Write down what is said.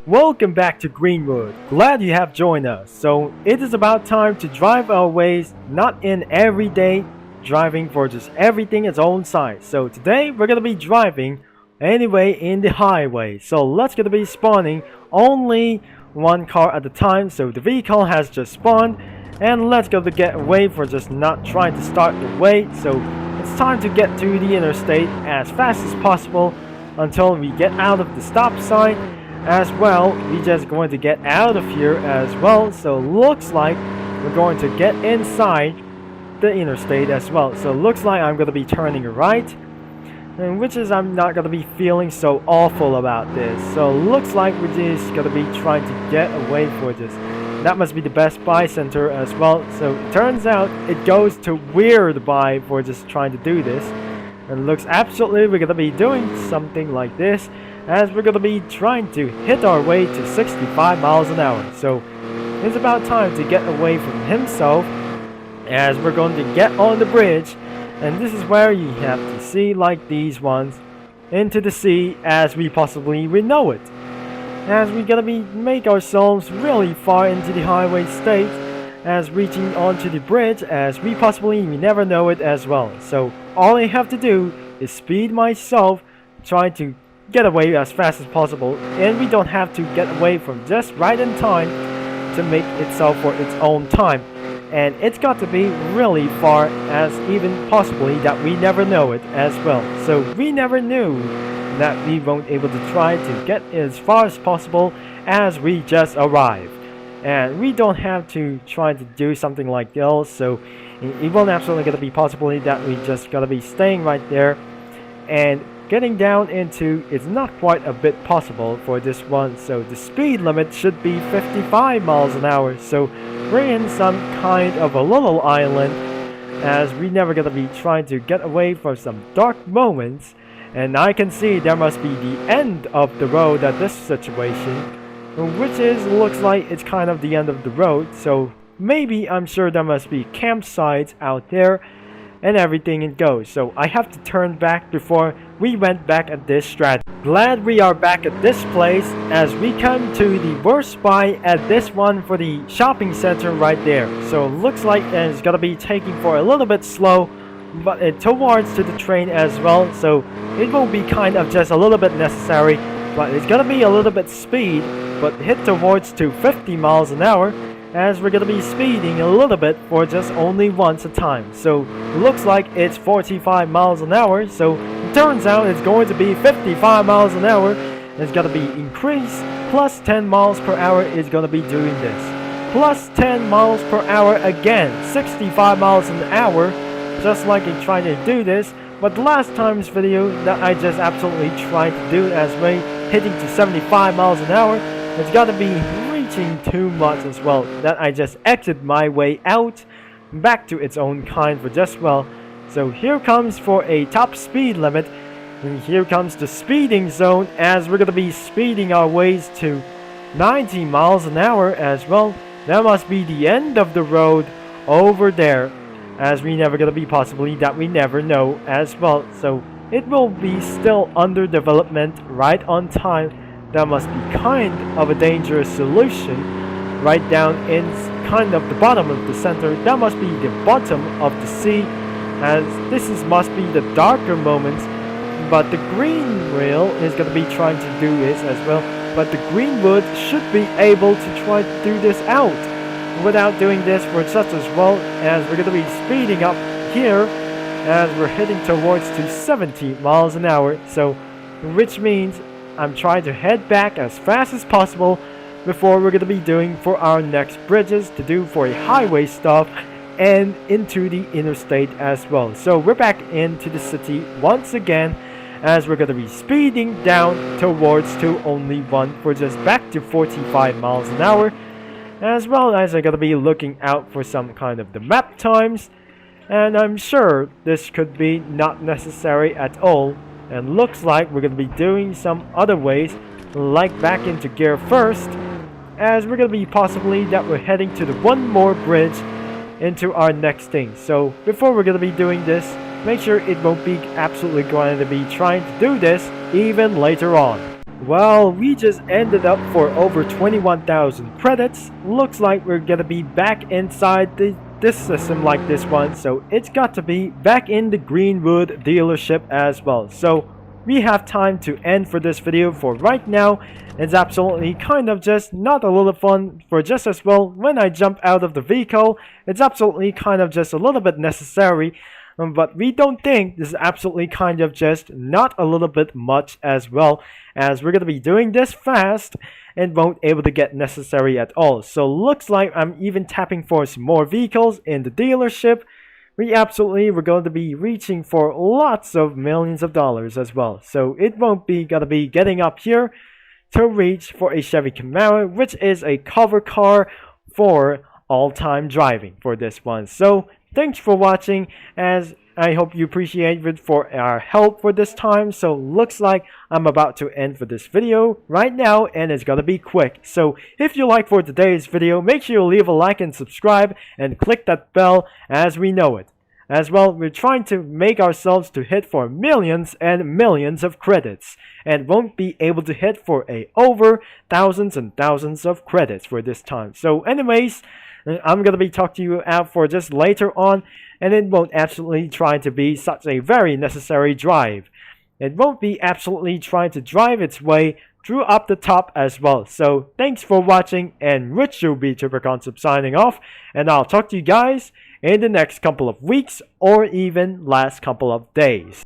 Welcome back to Greenwood. Glad you have joined us. So it is about time to drive our ways, not in every day driving for just everything its own size. So today we're gonna be driving anyway in the highway. So let's gonna be spawning only one car at a time. So the vehicle has just spawned, and let's go to get away for just not trying to start the way. So it's time to get to the interstate as fast as possible until we get out of the stop sign. As well, we just going to get out of here as well. So looks like we're going to get inside the interstate as well. So looks like I'm going to be turning right, and which is I'm not going to be feeling so awful about this. So looks like we're just going to be trying to get away for this. That must be the Best Buy center as well. So it turns out it goes to Weird Buy for just trying to do this. And looks absolutely we're going to be doing something like this, as we're going to be trying to hit our way to 65 miles an hour. So it's about time to get away from himself, as we're going to get on the bridge, and this is where you have to see like these ones into the sea as we possibly we know it, as we're going to be make ourselves really far into the highway state, as reaching onto the bridge as we possibly we never know it as well. So all I have to do is speed myself, try to get away as fast as possible, and we don't have to get away from just right in time to make itself for its own time, and it's got to be really far as even possibly that we never know it as well. So we never knew that we won't able to try to get as far as possible as we just arrived, and we don't have to try to do something like this. So it won't absolutely gonna be possibly that we just gotta be staying right there, and getting down into it's not quite a bit possible for this one. So the speed limit should be 55 miles an hour. So we're in some kind of a little island, as we never gonna be trying to get away from some dark moments, and I can see there must be the end of the road at this situation, which is looks like it's kind of the end of the road. So maybe I'm sure there must be campsites out there and everything it goes. So I have to turn back before we went back at this strategy. Glad we are back at this place, as we come to the worst buy at this one for the shopping center right there. So looks like it's gonna be taking for a little bit slow, but towards to the train as well. So it will be kind of just a little bit necessary, but it's gonna be a little bit speed, but hit towards to 50 miles an hour, as we're gonna be speeding a little bit for just only once a time. So looks like it's 45 miles an hour. So it turns out it's going to be 55 miles an hour. It's gonna be increased plus 10 miles per hour is gonna be doing this. Plus 10 miles per hour again, 65 miles an hour, just like it trying to do this. But the last time's video that I just absolutely tried to do as way hitting to 75 miles an hour, it's gotta be reaching too much as well, that I just exited my way out back to its own kind for just well. So here comes for a top speed limit, and here comes the speeding zone, as we're gonna be speeding our ways to 90 miles an hour as well. That must be the end of the road over there, as we never gonna be possibly that we never know as well. So it will be still under development right on time. That must be kind of a dangerous solution right down in kind of the bottom of the center. That must be the bottom of the sea, as this is must be the darker moments. But the green rail is going to be trying to do this as well, but the Greenwood should be able to try to do this out without doing this for such as well, as we're going to be speeding up here as we're heading towards to 70 miles an hour. So which means I'm trying to head back as fast as possible before we're going to be doing for our next bridges to do for a highway stuff and into the interstate as well. So we're back into the city once again, as we're going to be speeding down towards to only one for just back to 45 miles an hour, as well as I'm going to be looking out for some kind of the map times, and I'm sure this could be not necessary at all. And looks like we're going to be doing some other ways, like back into gear first, as we're going to be possibly that we're heading to the one more bridge into our next thing. So before we're going to be doing this, make sure it won't be absolutely going to be trying to do this even later on. Well, we just ended up for over 21,000 credits. Looks like we're gonna be back inside this system like this one, so it's got to be back in the Greenwood dealership as well. So we have time to end for this video for right now. It's absolutely kind of just not a little fun for just as well when I jump out of the vehicle. It's absolutely kind of just a little bit necessary. But we don't think this is absolutely kind of just not a little bit much as well, as we're going to be doing this fast and won't able to get necessary at all. So looks like I'm even tapping for some more vehicles in the dealership. We're going to be reaching for lots of millions of dollars as well. So it won't be gonna be getting up here to reach for a Chevy Camaro, which is a cover car for all-time driving for this one. So thanks for watching, as I hope you appreciate it for our help for this time. So looks like I'm about to end for this video right now, and it's gonna be quick. So if you like for today's video, make sure you leave a like and subscribe and click that bell as we know it. As well, we're trying to make ourselves to hit for millions and millions of credits, and won't be able to hit for over thousands and thousands of credits for this time. So anyways, I'm gonna be talking to you out for just later on, and it won't absolutely try to be such a very necessary drive. It won't be absolutely trying to drive its way through up the top as well. So thanks for watching, and Rich will be Concept signing off, and I'll talk to you guys in the next couple of weeks or even last couple of days.